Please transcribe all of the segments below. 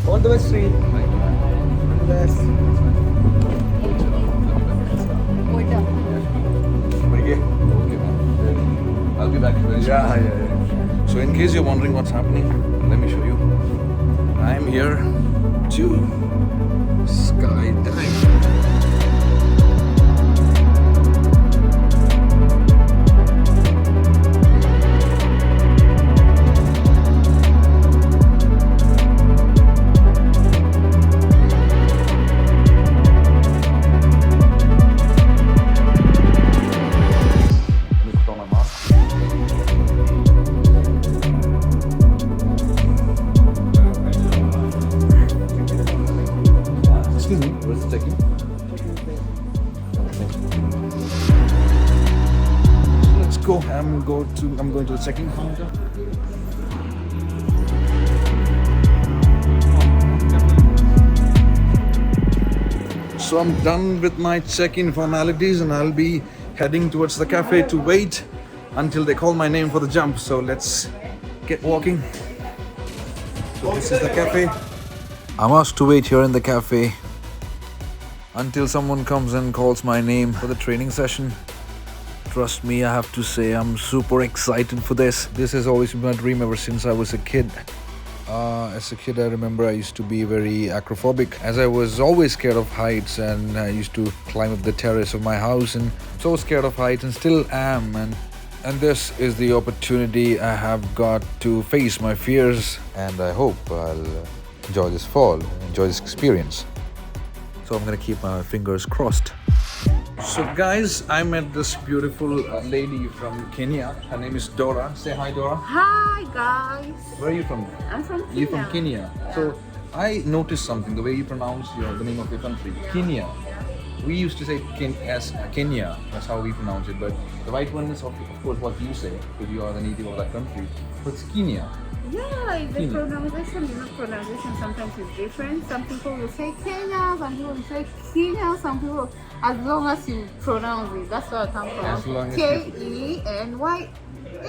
All the best, Sri. Yes. Okay, man. I'll be back very soon. Yeah. So in case you're wondering what's happening, let me show you. I'm here to skydive. Where's the checking? Let's go. I'm going to the checking counter. So I'm done with my check-in formalities and I'll be heading towards the cafe to wait until they call my name for the jump. So let's get walking. So this is the cafe. I'm asked to wait here in the cafe until someone comes and calls my name for the training session. Trust me, I have to say I'm super excited for this. This has always been my dream ever since I was a kid. As a kid, I remember I used to be very acrophobic as I was always scared of heights, and I used to climb up the terrace of my house and so scared of heights and still am. And this is the opportunity I have got to face my fears, and I hope I'll enjoy this fall, enjoy this experience. So I'm gonna keep my fingers crossed. So guys, I met this beautiful lady from Kenya. Her name is Dora. Say hi, Dora. Hi guys. Where are you from? I'm from Kenya. You're from Kenya. Yeah. So I noticed something, the way you pronounce the name of your country. Kenya. We used to say Kenya. That's how we pronounce it. But the right one is of course what you say, because you are the native of that country. But it's Kenya. Yeah, the Kenya. pronunciation sometimes is different. Some people will say Kenya, some people will say Kenya, some people, as long as you pronounce it, that's where I come As long from. as Kenya.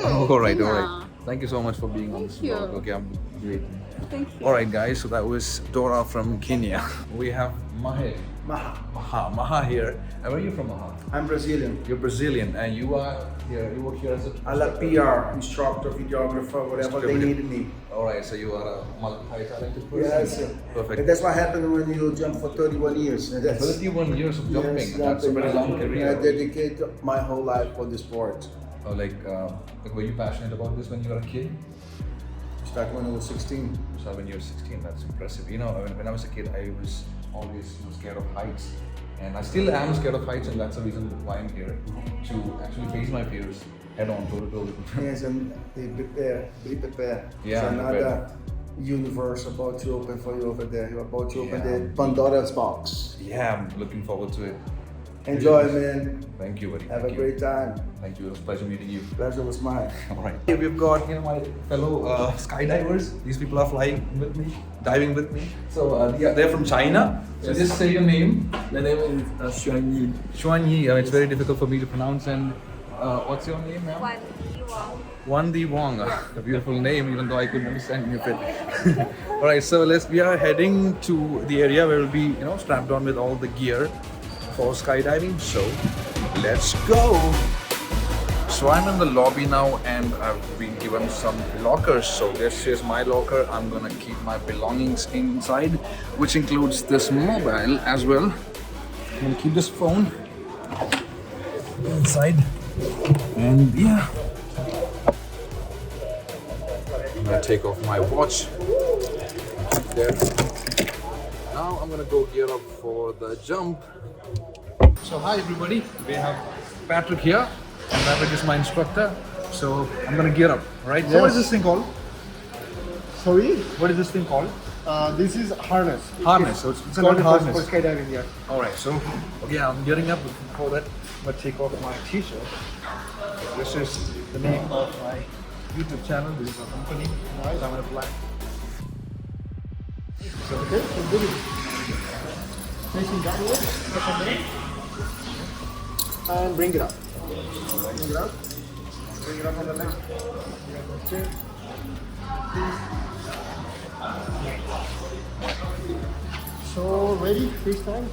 All right. Thank you so much for being on this Thank you. vlog. Okay, I'm great. Thank you. All right, guys. So that was Dora from Kenya. We have Maha here. Where are you from, Maha? I'm Brazilian. You're Brazilian, and you are here. You work here as a. I love PR, instructor, videographer, whatever they needed me. All right, so you are a multi-talented person. Yes. Perfect. And that's what happened when you jump for 31 years. And that's, 31 years of jumping. Yes, That's a very long I career. dedicated my whole life for the sport. Oh, like, were you passionate about this when you were a kid? Started when I was 16. So when you were 16, that's impressive. You know, when I was a kid, I was always scared of heights. And I still am scared of heights, and that's the reason why I'm here, to actually face my fears head on, toe to toe. Yes, and be prepared. Yeah, It's another universe about to open for you over there. You're about to open the Pandora's box. Yeah, I'm looking forward to it. Enjoy, man. Thank you, buddy. Have a great time. Thank you. It was a pleasure meeting you. Pleasure was mine. All right. Here we've got my fellow skydivers. These people are flying with me, diving with me. So they're from China. So Yes. just say your name. My name is Xuan Yi. Xuan Yi. It's very difficult for me to pronounce. And what's your name, ma'am? Wan Di Wong. A beautiful name, even though I couldn't understand any of it. All right. So we are heading to the area where we'll be, strapped on with all the gear for skydiving. So let's go. So I'm in the lobby now, and I've been given some lockers. So this is my locker. I'm gonna keep my belongings inside, which includes this mobile as well. I'm gonna keep this phone inside, and yeah, I'm gonna take off my watch. There. Now I'm gonna go gear up for the jump. So hi everybody, we have Patrick here, and Patrick is my instructor. So I'm gonna gear up, right? So what is this thing called? Sorry? What is this thing called? This is harness. Harness. So it's It's called for harness. skydiving, yeah. All right. So okay, I'm gearing up for that. I'm gonna take off my t-shirt. This is the name of my YouTube channel. This is our company. Nice. I'm gonna fly. So Okay, so good. Facing downwards, step on there. And bring it up. Bring it up. Bring it up on the left. Okay. Please. So ready? Freestyle?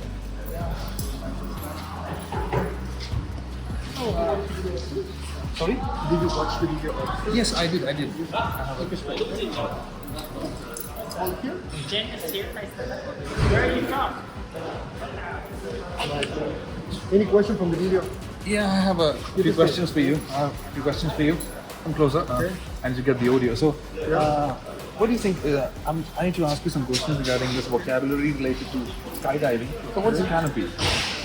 Sorry? Did you watch the video? Yes, I did. All here? Where are you from? Any question from the video? Yeah, I have a few questions for you. Come closer, and you get the audio. So, what do you think? I need to ask you some questions regarding this vocabulary related to skydiving. So, what's a canopy?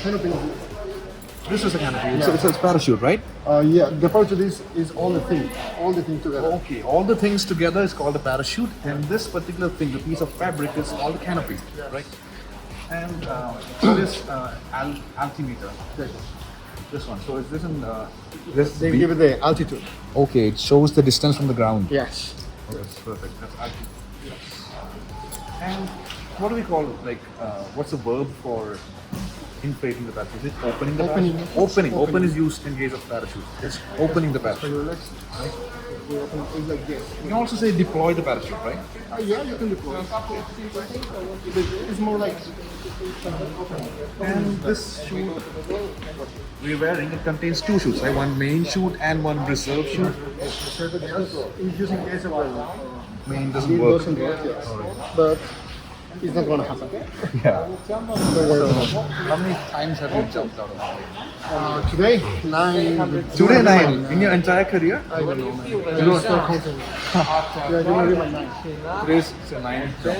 Canopy. This is a canopy. It's a parachute, right? Yeah, the parachute is all the thing together. Okay, all the things together is called a parachute, and this particular thing, the piece of fabric, is called a canopy, right? And this altimeter. This one. So is this in this? They give it the altitude. Okay, it shows the distance from the ground. Yes. Oh, that's perfect. That's altitude. And what do we call like? What's the verb for inflating the parachute? Is it opening the parachute? Opening. Open is used in case of parachute. It's opening the So parachute. your legs, we open it like this. You can also say deploy the parachute, right? Yeah, you can deploy. It's more like And this chute we're wearing, it contains two chutes, right? One main chute and one reserve chute. it's using case of Main it doesn't work. doesn't work, yes. But it's not gonna happen. Yeah. Don't worry about it. How many times have you jumped out of the plane? Today, 9. Today 9. In your entire career? I don't know, man. You don't still counting. Yeah, you don't remember 9. Today's a 9 jump.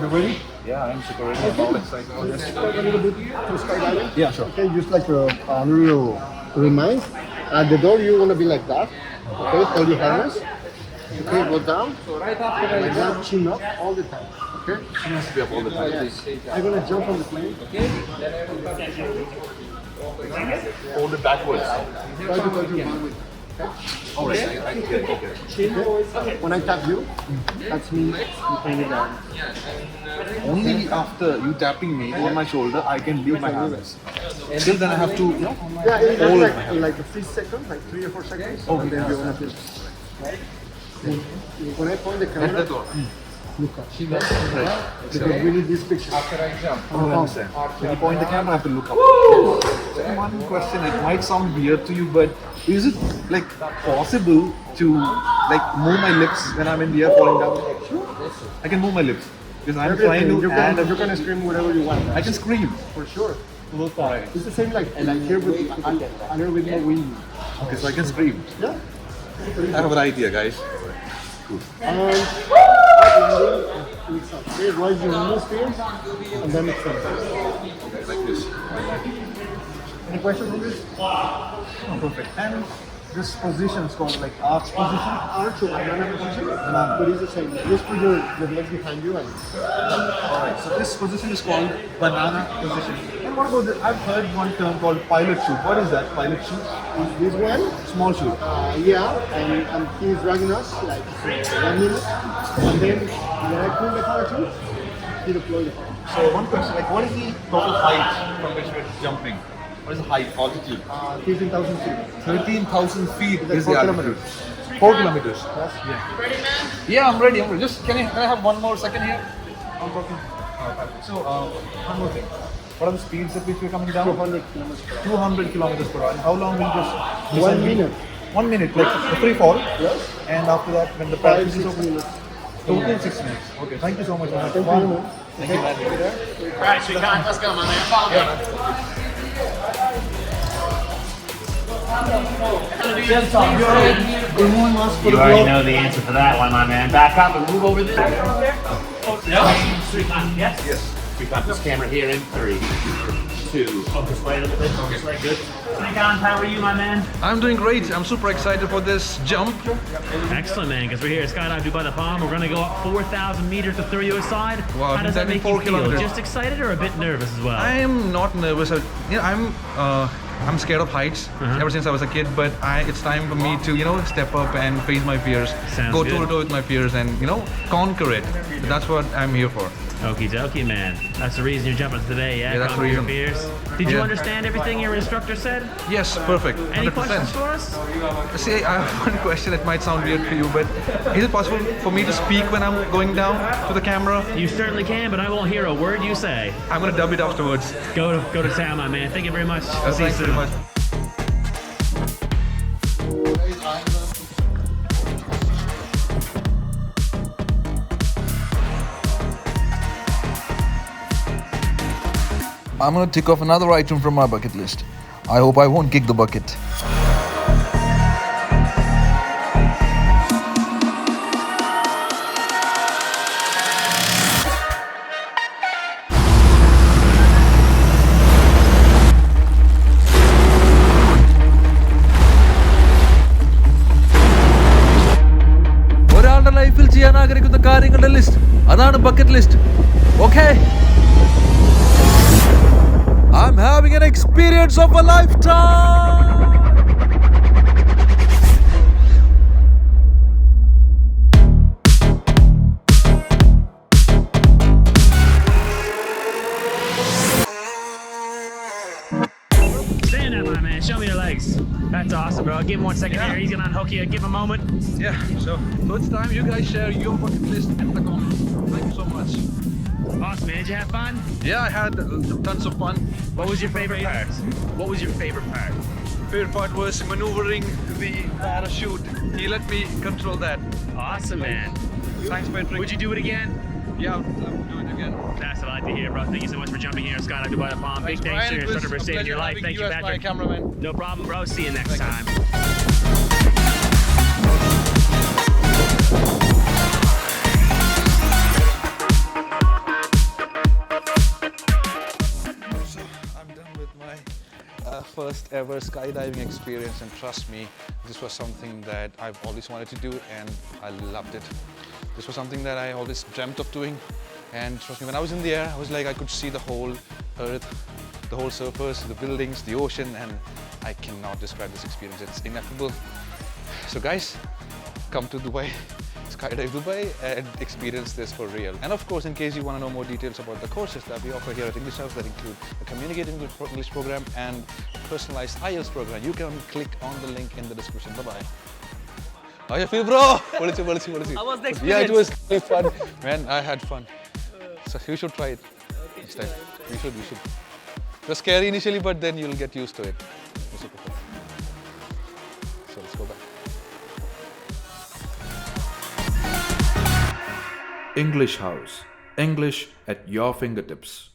You ready? Yeah, I'm super ready. I'm all excited about this. Talk a little bit to skydiving. Yeah, sure. Okay, just like a little remind. At the door, you're gonna be like that. Okay, hold your harness. Okay, go down. Like that, chin up all the time. Okay? She has to be up all the time. I'm gonna jump on the plane. Hold it backwards. Try to touch your hand with. Alright, I get it. Okay. When I tap you, that's me. You bring it down. Only after you tapping me on my shoulder, I can leave my hands. Till then I have to, Yeah, it's hold like a 3 seconds, like 3 or 4 seconds. And then you're gonna feel. When I point the camera, look up. Because we need this picture. I understand. When you point the camera, I have to look up. So one question, it might sound weird to you, but is it like possible to like move my lips when I'm in the air falling down? I can move my lips because I'm trying to add. You can scream whatever you want. I can scream. For sure. Look right. It's the same like here with a little bit more wind. Okay, so I can scream. Yeah. I have an idea, guys. Cool. And okay, raise your knees here, and then extend. Okay, like this. Any questions on this? Oh, perfect. And this position is called like arch position. Arch or banana position, but it's the same. Just put your legs behind you and. Alright, so this position is called banana position. And what about I've heard one term called pilot chute. What is that, pilot chute? This one, Small chute. yeah, and he's dragging us like 1 minute, and then when I pull the parachute, he deploy the parachute. So one question, like what is the total height from which we're jumping? What is the height, altitude? 15,000 feet. 13,000 feet That's is the 4 altitude. kilometers. 4 kilometers. Yes. Yeah. Yeah, I'm ready. Just can I have one more second here? I'm talking. So one more thing. What are the speeds at which we're coming down? 200 kilometers per hour. 200 kilometers per hour. And how long will this? 1 minute. 1 minute, like a free fall. Yes. And after that, when the 5, parachute is 6 open, minutes. total 6 minutes. Okay, thank you so much. Man. Thank Wow. you. Thank you, man. Alright, Sreekanth, let's go, my man. Follow me. You already know the answer for that one, my man. Back up and move over there. Sreekanth, yes? Yes. Sreekanth, this camera here in 3, 2. Focus right a little bit. Focus right, good. Sreekanth, how are you, my man? I'm doing great. I'm super excited for this jump. Excellent, man, because we're here at Skydive Dubai the Palm. We're going to go up 4,000 meters to throw you aside. Wow, How does that make you 4 feel? kilometers. Just excited or a bit nervous as well? I am not nervous. I'm scared of heights ever since I was a kid, but it's time for me to, step up and face my fears. Sounds Go good. toe to toe with my fears and, conquer it. That's what I'm here for. Okie dokie, man. That's the reason you're jumping today, yeah? Yeah, that's Calm the your reason. fears. Did you Yeah. understand everything your instructor said? Yes, perfect. Any 100%. questions for us? See, I have one question. It might sound weird to you, but is it possible for me to speak when I'm going down to the camera? You certainly can, but I won't hear a word you say. I'm gonna dub it afterwards. Go to town, my man. Thank you very much. I'll see you Thanks soon. very much. I'm gonna tick off another item from my bucket list. I hope I won't kick the bucket. ഒരാളുടെ ലൈഫിൽ ചെയ്യാൻ ആഗ്രഹിക്കുന്ന കാര്യങ്ങളുടെ list അതാണ് bucket list. Okay, I'm having an experience of a lifetime. Stand up, my man. Show me your legs. That's awesome, bro. Give him 1 second here. He's gonna unhook you. Give him a moment. Yeah, so it's time you guys share your bucket list in the comments. Thank you so much. Awesome, man. Did you have fun? Yeah, I had tons of fun. What was your favorite part? What was your favorite part? Favorite part was maneuvering the parachute. He let me control that. Awesome, man. Thanks, Patrick. Would you do it again? Yeah, I'll do it again. That's what I like to hear, bro. Thank you so much for jumping here at Skydive Dubai the Palm. Big thanks to your instructor for saving your life. Thank you, Patrick. Cameraman. No problem, bro. See you next time. So I'm done with my first ever skydiving experience, and trust me, this was something that I've always wanted to do and I loved it. This was something that I always dreamt of doing, and trust me, when I was in the air, I was like, I could see the whole earth, the whole surface, the buildings, the ocean, and I cannot describe this experience. It's ineffable. So guys, come to Dubai, Skydive Dubai, and experience this for real. And of course, in case you want to know more details about the courses that we offer here at English House that include a Communicating English program and personalized IELTS program, you can click on the link in the description. Bye-bye. How you feel, bro? What is it? How was the Yeah, it was experience? really fun. Man, I had fun. So you should try it next time. You should. It was scary initially, but then you'll get used to it. It's super fun. So let's go back. English House. English at your fingertips.